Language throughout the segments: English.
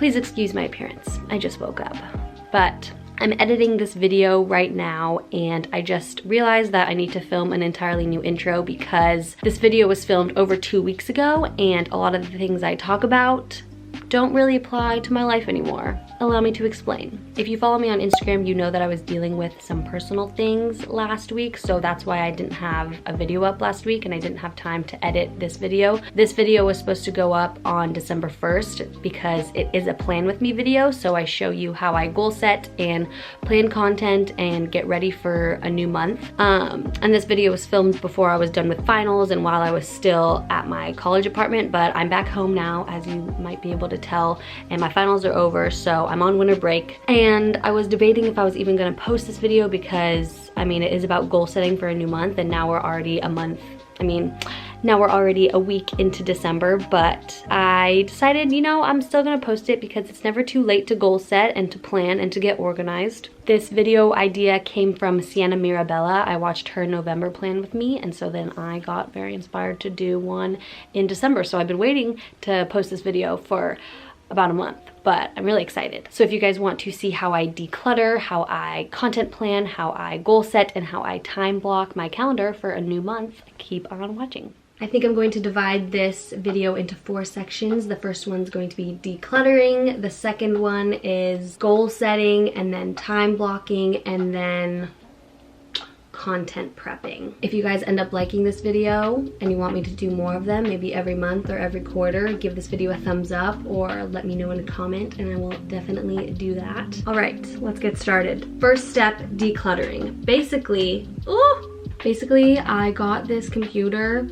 Please excuse my appearance. I just woke up. But I'm editing this video right now and I just realized that I need to film an entirely new intro because this video was filmed over 2 weeks ago and a lot of the things I talk about don't really apply to my life anymore. Allow me to explain. If you follow me on Instagram, you know that I was dealing with some personal things last week, so that's why I didn't have a video up last week and I didn't have time to edit this video. This video was supposed to go up on December 1st because it is a plan with me video, so I show you how I goal set and plan content and get ready for a new month. And this video was filmed before I was done with finals and while I was still at my college apartment, but I'm back home now, as you might be able to tell, and my finals are over, so I'm on winter break. And I was debating if I was even gonna post this video because, I mean, it is about goal setting for a new month and now we're already now we're already a week into December, but I decided, you know, I'm still gonna post it because it's never too late to goal set and to plan and to get organized. This video idea came from Sienna Mirabella. I watched her November plan with me, and so then I got very inspired to do one in December. So I've been waiting to post this video for about a month, but I'm really excited. So if you guys want to see how I declutter, how I content plan, how I goal set, and how I time block my calendar for a new month, keep on watching. I think I'm going to divide this video into 4 sections. The first one's going to be decluttering, the second one is goal setting, and then time blocking, and then content prepping. If you guys end up liking this video and you want me to do more of them, maybe every month or every quarter, give this video a thumbs up or let me know in a comment and I will definitely do that. All right, let's get started. First step, decluttering. Basically, I got this computer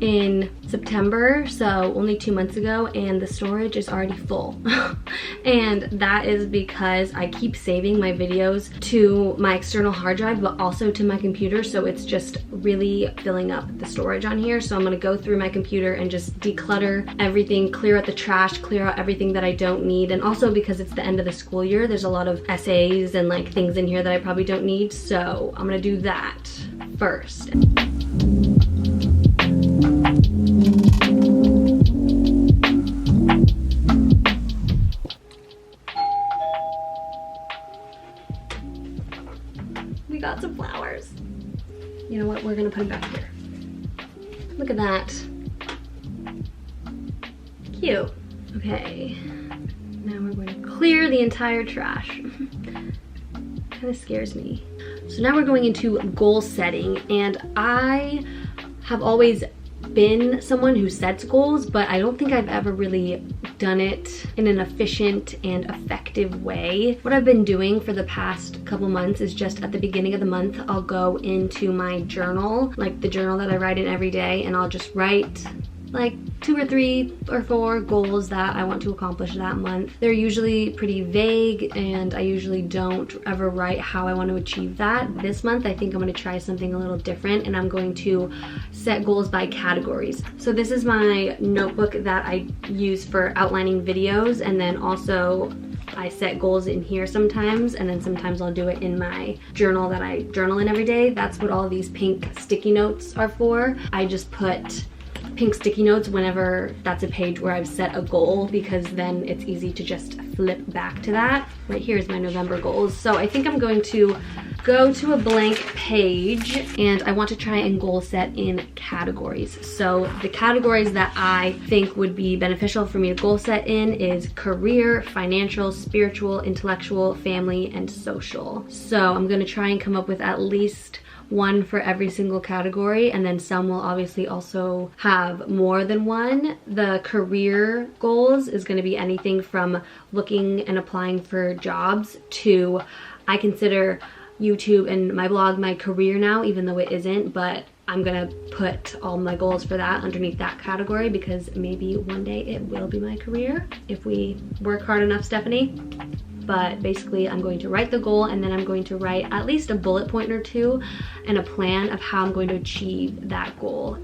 in September, so only 2 months ago, and the storage is already full. And that is because I keep saving my videos to my external hard drive but also to my computer, so it's just really filling up the storage on here. So I'm gonna go through my computer and just declutter everything, clear out the trash, clear out everything that I don't need. And also because it's the end of the school year, there's a lot of essays and like things in here that I probably don't need, so I'm gonna do that first. We got some flowers. You know what? We're gonna put them back here. Look at that. Cute. Okay. Now we're going to clear the entire trash. Kind of scares me. So now we're going into goal setting, and I have always been someone who sets goals, but I don't think I've ever really done it in an efficient and effective way. What I've been doing for the past couple months is just at the beginning of the month, I'll go into my journal, like the journal that I write in every day, and I'll just write like 2 or 3 or 4 goals that I want to accomplish that month. They're usually pretty vague and I usually don't ever write how I want to achieve that. This month I think I'm going to try something a little different and I'm going to set goals by categories. So this is my notebook that I use for outlining videos, and then also I set goals in here sometimes, and then sometimes I'll do it in my journal that I journal in every day. That's what all these pink sticky notes are for. I just put pink sticky notes whenever that's a page where I've set a goal, because then it's easy to just flip back to that. Right here is my November goals. So I think I'm going to go to a blank page and I want to try and goal set in categories. So the categories that I think would be beneficial for me to goal set in is career, financial, spiritual, intellectual, family, and social. So I'm going to try and come up with at least one for every single category, and then some will obviously also have more than one. The career goals is going to be anything from looking and applying for jobs to, I consider YouTube and my blog my career now, even though it isn't, but I'm gonna put all my goals for that underneath that category because maybe one day it will be my career if we work hard enough, Stephanie. But basically I'm going to write the goal and then I'm going to write at least a bullet point or 2 and a plan of how I'm going to achieve that goal.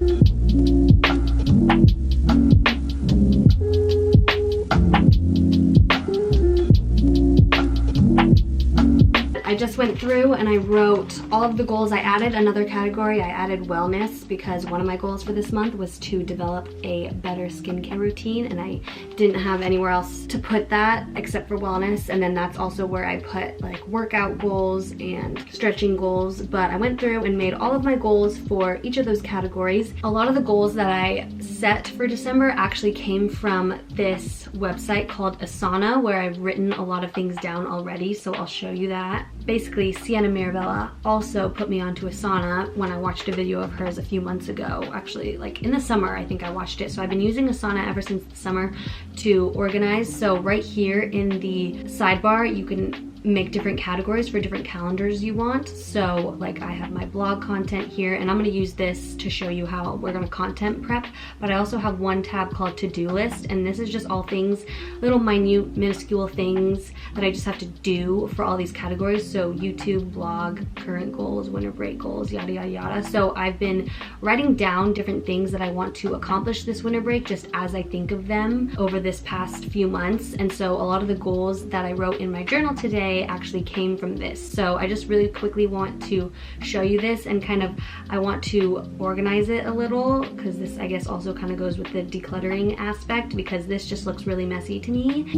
I just just went through and I wrote all of the goals. I added another category. I added wellness because one of my goals for this month was to develop a better skincare routine, and I didn't have anywhere else to put that except for wellness. And then that's also where I put like workout goals and stretching goals. But I went through and made all of my goals for each of those categories. A lot of the goals that I set for December actually came from this website called Asana, where I've written a lot of things down already, so I'll show you that. Basically, Sienna Mirabella also put me onto Asana when I watched a video of hers a few months ago. Actually, like in the summer, I think I watched it. So I've been using Asana ever since the summer to organize. So right here in the sidebar, you can make different categories for different calendars you want. So like I have my blog content here, and I'm going to use this to show you how we're going to content prep, but I also have one tab called to-do list, and this is just all things, little minute minuscule things that I just have to do for all these categories. So YouTube, blog, current goals, winter break goals, yada yada yada. So I've been writing down different things that I want to accomplish this winter break just as I think of them over this past few months. And so a lot of the goals that I wrote in my journal today actually came from this. So I just really quickly want to show you this, and kind of I want to organize it a little, because this I guess also kind of goes with the decluttering aspect, because this just looks really messy to me.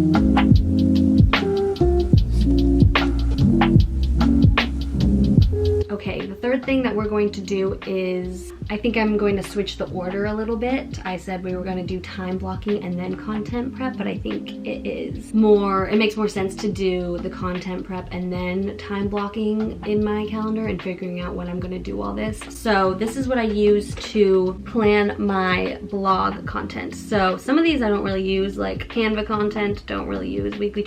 Okay, the third thing that we're going to do is, I think I'm going to switch the order a little bit. I said we were going to do time blocking and then content prep, but I think it makes more sense to do the content prep and then time blocking in my calendar and figuring out when I'm going to do all this. So this is what I use to plan my blog content. So some of these I don't really use, like Canva content, don't really use, weekly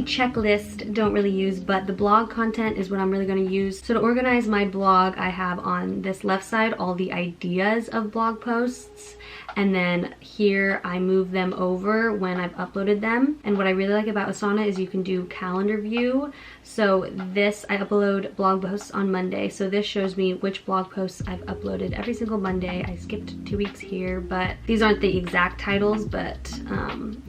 checklist, don't really use, but the blog content is what I'm really going to use. So to organize my blog, I have on this left side all the ideas of blog posts, and then here I move them over when I've uploaded them. And what I really like about Asana is you can do calendar view. So this, I upload blog posts on Monday, so this shows me which blog posts I've uploaded every single Monday. I skipped 2 weeks here, but these aren't the exact titles, but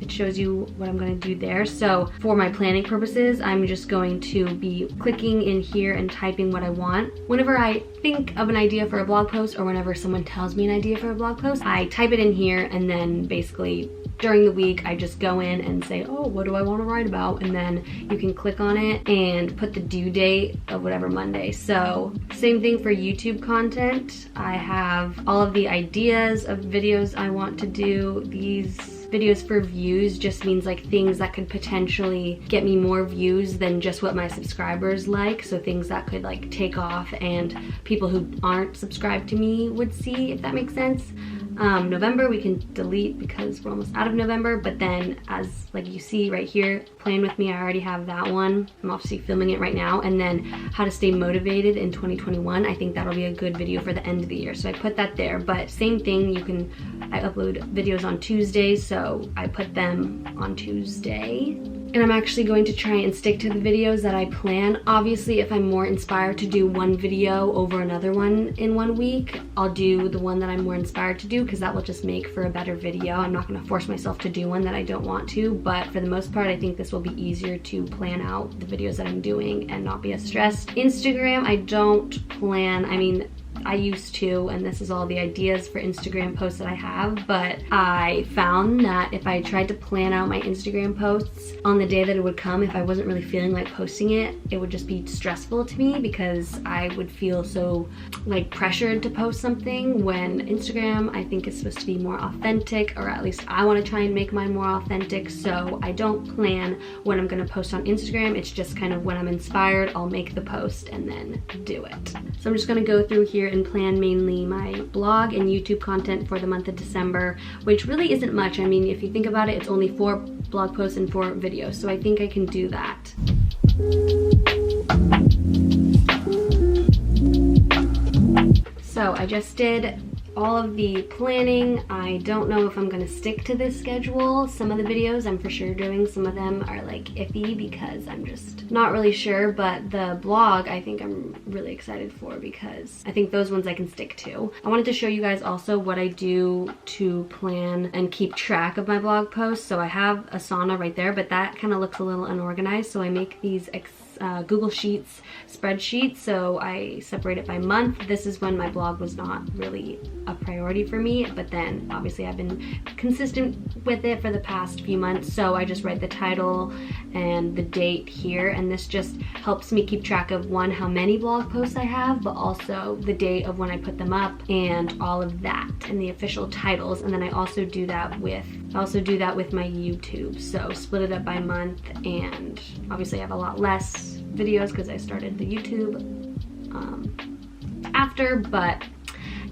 it shows you what I'm going to do there. So for my planning purposes, I'm just going to be clicking in here and typing what I want. Whenever I think of an idea for a blog post, or whenever someone tells me an idea for a blog post, I type it in here, and then basically during the week I just go in and say, oh, what do I want to write about? And then you can click on it and put the due date of whatever Monday. So same thing for YouTube content. I have all of the ideas of videos I want to do. These videos for views just means like things that could potentially get me more views than just what my subscribers like. So things that could like take off and people who aren't subscribed to me would see, if that makes sense. November we can delete because we're almost out of November, but then as like you see right here, plan with me, I already have that one. I'm obviously filming it right now. And then how to stay motivated in 2021, I think that'll be a good video for the end of the year, so I put that there. But same thing, I upload videos on Tuesdays, so I put them on Tuesday. And I'm actually going to try and stick to the videos that I plan. Obviously, if I'm more inspired to do one video over another one in 1 week, I'll do the one that I'm more inspired to do, because that will just make for a better video. I'm not going to force myself to do one that I don't want to, but for the most part, I think this will be easier to plan out the videos that I'm doing and not be as stressed. Instagram, I don't plan, I mean, I used to, and this is all the ideas for Instagram posts that I have, but I found that if I tried to plan out my Instagram posts on the day that it would come, if I wasn't really feeling like posting it, it would just be stressful to me, because I would feel so like pressured to post something, when Instagram I think is supposed to be more authentic, or at least I want to try and make mine more authentic. So I don't plan when I'm going to post on Instagram. It's just kind of when I'm inspired, I'll make the post and then do it. So I'm just going to go through here and plan mainly my blog and YouTube content for the month of December, which really isn't much. I mean, if you think about it, it's only 4 blog posts and 4 videos, so I think I can do that. So I just did all of the planning. I don't know if I'm gonna stick to this schedule. Some of the videos I'm for sure doing, some of them are like iffy because I'm just not really sure, but the blog I think I'm really excited for, because I think those ones I can stick to. I wanted to show you guys also what I do to plan and keep track of my blog posts. So I have Asana right there, but that kind of looks a little unorganized, so I make these Google Sheets spreadsheet, so I separate it by month. This is when my blog was not really a priority for me, but then obviously I've been consistent with it for the past few months, so I just write the title and the date here, and this just helps me keep track of, one, how many blog posts I have, but also the date of when I put them up and all of that, and the official titles. And then I also do that with my YouTube, so split it up by month, and obviously I have a lot less videos because I started the YouTube after, but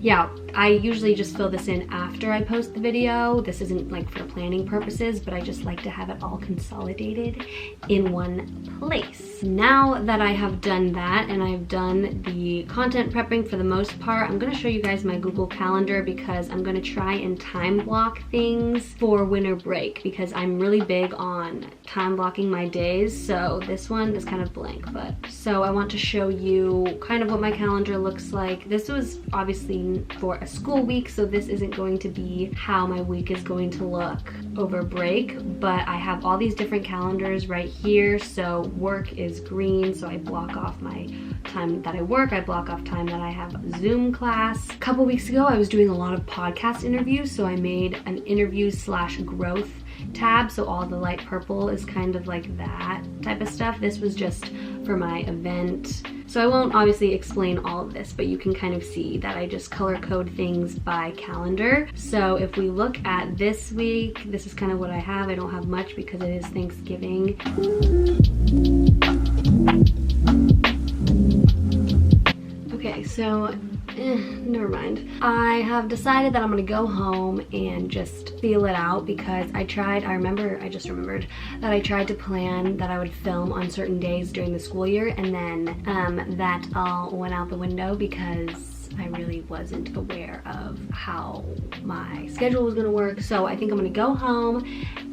yeah, I usually just fill this in after I post the video. This isn't like for planning purposes, but I just like to have it all consolidated in one place. Now that I have done that and I've done the content prepping for the most part, I'm gonna show you guys my Google Calendar because I'm gonna try and time block things for winter break because I'm really big on time blocking my days. So this one is kind of blank, but so I want to show you kind of what my calendar looks like. This was obviously for a school week, so this isn't going to be how my week is going to look over break, but I have all these different calendars right here. So work is green, so I block off my time that I work. I block off time that I have Zoom class. A couple weeks ago, I was doing a lot of podcast interviews, so I made an interview/growth tab, so all the light purple is kind of like that type of stuff. This was just for my event. So I won't obviously explain all of this, but you can kind of see that I just color code things by calendar. So if we look at this week, this is kind of what I have. I don't have much because it is Thanksgiving. Okay, so never mind. I have decided that I'm gonna go home and just feel it out because I just remembered that I tried to plan that I would film on certain days during the school year, and then that all went out the window because I really wasn't aware of how my schedule was gonna work. So I think I'm gonna go home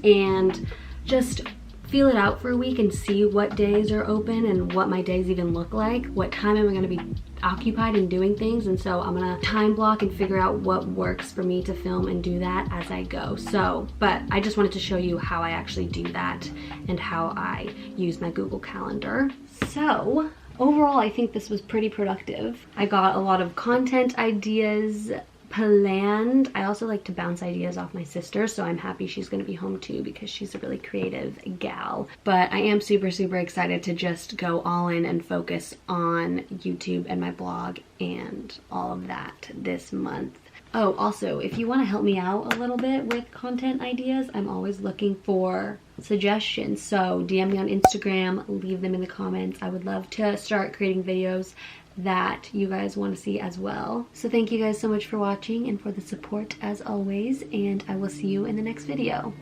and just feel it out for a week and see what days are open and what my days even look like, what time am I gonna be occupied in doing things. And so I'm gonna time block and figure out what works for me to film and do that as I go. So, but I just wanted to show you how I actually do that and how I use my Google Calendar. So overall, I think this was pretty productive. I got a lot of content ideas planned. I also like to bounce ideas off my sister, so I'm happy she's going to be home too because she's a really creative gal. But I am super excited to just go all in and focus on YouTube and my blog and all of that this month. Oh, also, if you want to help me out a little bit with content ideas, I'm always looking for suggestions. So DM me on Instagram, leave them in the comments. I would love to start creating videos that you guys want to see as well. So thank you guys so much for watching and for the support as always, and I will see you in the next video.